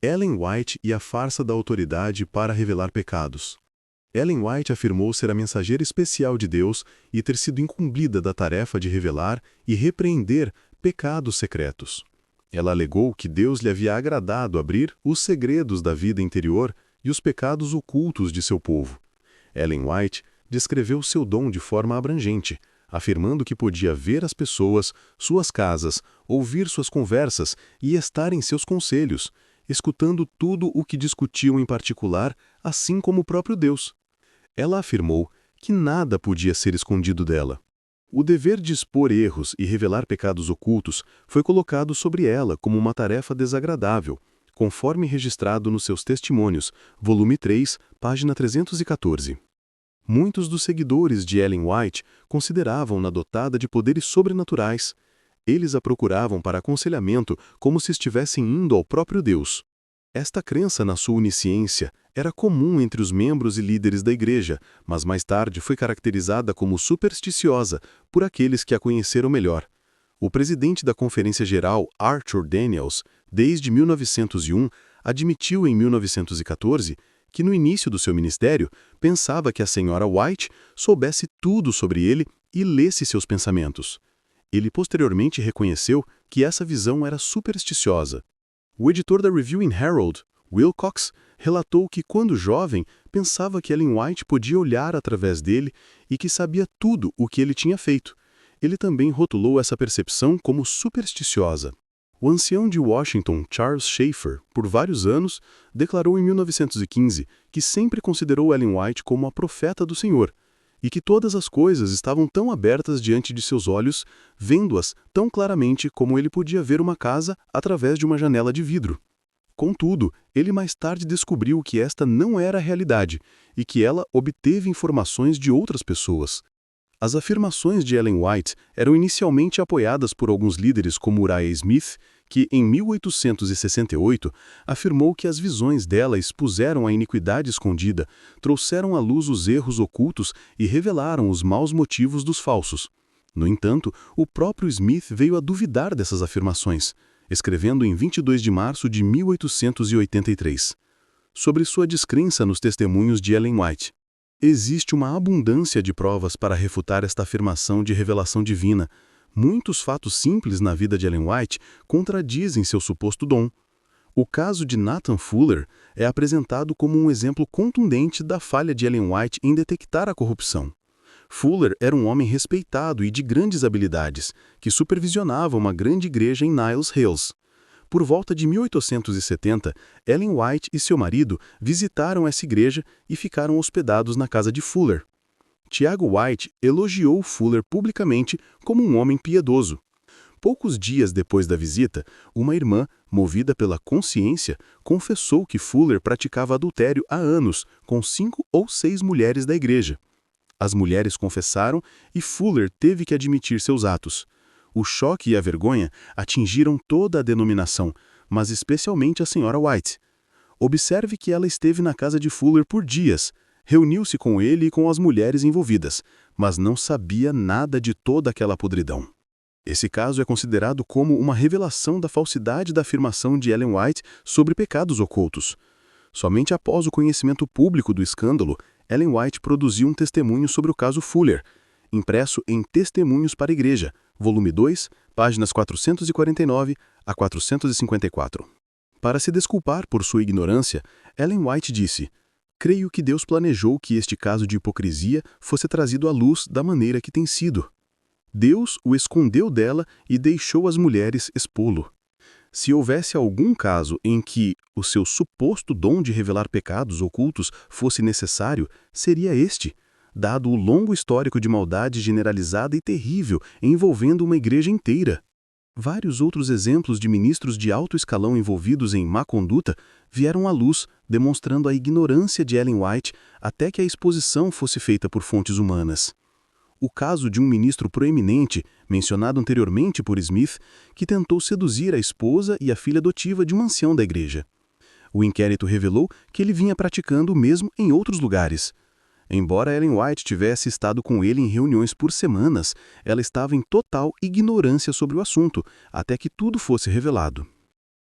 Ellen White e a farsa da autoridade para revelar pecados. Ellen White afirmou ser a mensageira especial de Deus e ter sido incumbida da tarefa de revelar e repreender pecados secretos. Ela alegou que Deus lhe havia agradado abrir os segredos da vida interior e os pecados ocultos de seu povo. Ellen White descreveu seu dom de forma abrangente, afirmando que podia ver as pessoas, suas casas, ouvir suas conversas e estar em seus conselhos, escutando tudo o que discutiam em particular, assim como o próprio Deus. Ela afirmou que nada podia ser escondido dela. O dever de expor erros e revelar pecados ocultos foi colocado sobre ela como uma tarefa desagradável, conforme registrado nos seus Testemunhos, volume 3, página 314. Muitos dos seguidores de Ellen White consideravam-na dotada de poderes sobrenaturais. Eles a procuravam para aconselhamento como se estivessem indo ao próprio Deus. Esta crença na sua onisciência era comum entre os membros e líderes da igreja, mas mais tarde foi caracterizada como supersticiosa por aqueles que a conheceram melhor. O presidente da Conferência Geral, Arthur Daniels, desde 1901, admitiu em 1914 que no início do seu ministério pensava que a senhora White soubesse tudo sobre ele e lesse seus pensamentos. Ele posteriormente reconheceu que essa visão era supersticiosa. O editor da Review and Herald, Wilcox, relatou que, quando jovem, pensava que Ellen White podia olhar através dele e que sabia tudo o que ele tinha feito. Ele também rotulou essa percepção como supersticiosa. O ancião de Washington, Charles Schaeffer, por vários anos, declarou em 1915 que sempre considerou Ellen White como a profeta do Senhor, e que todas as coisas estavam tão abertas diante de seus olhos, vendo-as tão claramente como ele podia ver uma casa através de uma janela de vidro. Contudo, ele mais tarde descobriu que esta não era a realidade, e que ela obteve informações de outras pessoas. As afirmações de Ellen White eram inicialmente apoiadas por alguns líderes como Uriah Smith, que, em 1868, afirmou que as visões dela expuseram a iniquidade escondida, trouxeram à luz os erros ocultos e revelaram os maus motivos dos falsos. No entanto, o próprio Smith veio a duvidar dessas afirmações, escrevendo em 22 de março de 1883, sobre sua descrença nos testemunhos de Ellen White. Existe uma abundância de provas para refutar esta afirmação de revelação divina. Muitos fatos simples na vida de Ellen White contradizem seu suposto dom. O caso de Nathan Fuller é apresentado como um exemplo contundente da falha de Ellen White em detectar a corrupção. Fuller era um homem respeitado e de grandes habilidades, que supervisionava uma grande igreja em Niles Hills. Por volta de 1870, Ellen White e seu marido visitaram essa igreja e ficaram hospedados na casa de Fuller. Tiago White elogiou Fuller publicamente como um homem piedoso. Poucos dias depois da visita, uma irmã, movida pela consciência, confessou que Fuller praticava adultério há anos com 5 ou 6 mulheres da igreja. As mulheres confessaram e Fuller teve que admitir seus atos. O choque e a vergonha atingiram toda a denominação, mas especialmente a senhora White. Observe que ela esteve na casa de Fuller por dias, reuniu-se com ele e com as mulheres envolvidas, mas não sabia nada de toda aquela podridão. Esse caso é considerado como uma revelação da falsidade da afirmação de Ellen White sobre pecados ocultos. Somente após o conhecimento público do escândalo, Ellen White produziu um testemunho sobre o caso Fuller, impresso em Testemunhos para a Igreja, volume 2, páginas 449 a 454. Para se desculpar por sua ignorância, Ellen White disse: "Creio que Deus planejou que este caso de hipocrisia fosse trazido à luz da maneira que tem sido. Deus o escondeu dela e deixou as mulheres expô-lo. Se houvesse algum caso em que o seu suposto dom de revelar pecados ocultos fosse necessário, seria este, dado o longo histórico de maldade generalizada e terrível envolvendo uma igreja inteira." Vários outros exemplos de ministros de alto escalão envolvidos em má conduta vieram à luz, demonstrando a ignorância de Ellen White até que a exposição fosse feita por fontes humanas. O caso de um ministro proeminente, mencionado anteriormente por Smith, que tentou seduzir a esposa e a filha adotiva de um ancião da igreja. O inquérito revelou que ele vinha praticando o mesmo em outros lugares. Embora Ellen White tivesse estado com ele em reuniões por semanas, ela estava em total ignorância sobre o assunto, até que tudo fosse revelado.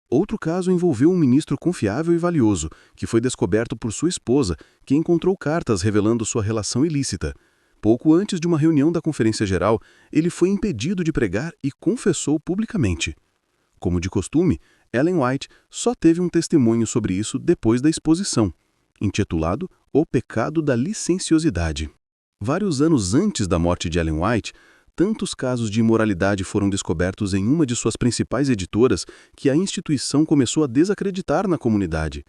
Outro caso envolveu um ministro confiável e valioso, que foi descoberto por sua esposa, que encontrou cartas revelando sua relação ilícita. Pouco antes de uma reunião da Conferência Geral, ele foi impedido de pregar e confessou publicamente. Como de costume, Ellen White só teve um testemunho sobre isso depois da exposição, intitulado O Pecado da Licenciosidade. Vários anos antes da morte de Ellen White, tantos casos de imoralidade foram descobertos em uma de suas principais editoras que a instituição começou a desacreditar na comunidade.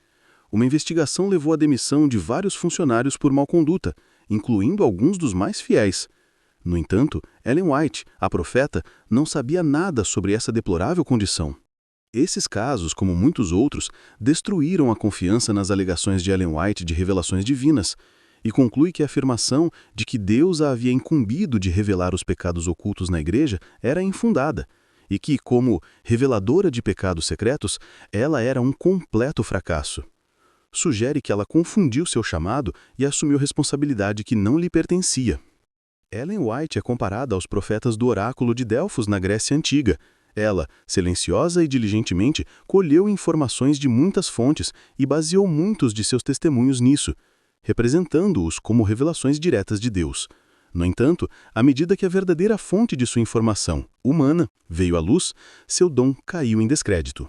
Uma investigação levou à demissão de vários funcionários por má conduta, incluindo alguns dos mais fiéis. No entanto, Ellen White, a profeta, não sabia nada sobre essa deplorável condição. Esses casos, como muitos outros, destruíram a confiança nas alegações de Ellen White de revelações divinas, e conclui que a afirmação de que Deus a havia incumbido de revelar os pecados ocultos na igreja era infundada, e que, como reveladora de pecados secretos, ela era um completo fracasso. Sugere que ela confundiu seu chamado e assumiu responsabilidade que não lhe pertencia. Ellen White é comparada aos profetas do oráculo de Delfos na Grécia Antiga. Ela, silenciosa e diligentemente, colheu informações de muitas fontes e baseou muitos de seus testemunhos nisso, representando-os como revelações diretas de Deus. No entanto, à medida que a verdadeira fonte de sua informação, humana, veio à luz, seu dom caiu em descrédito.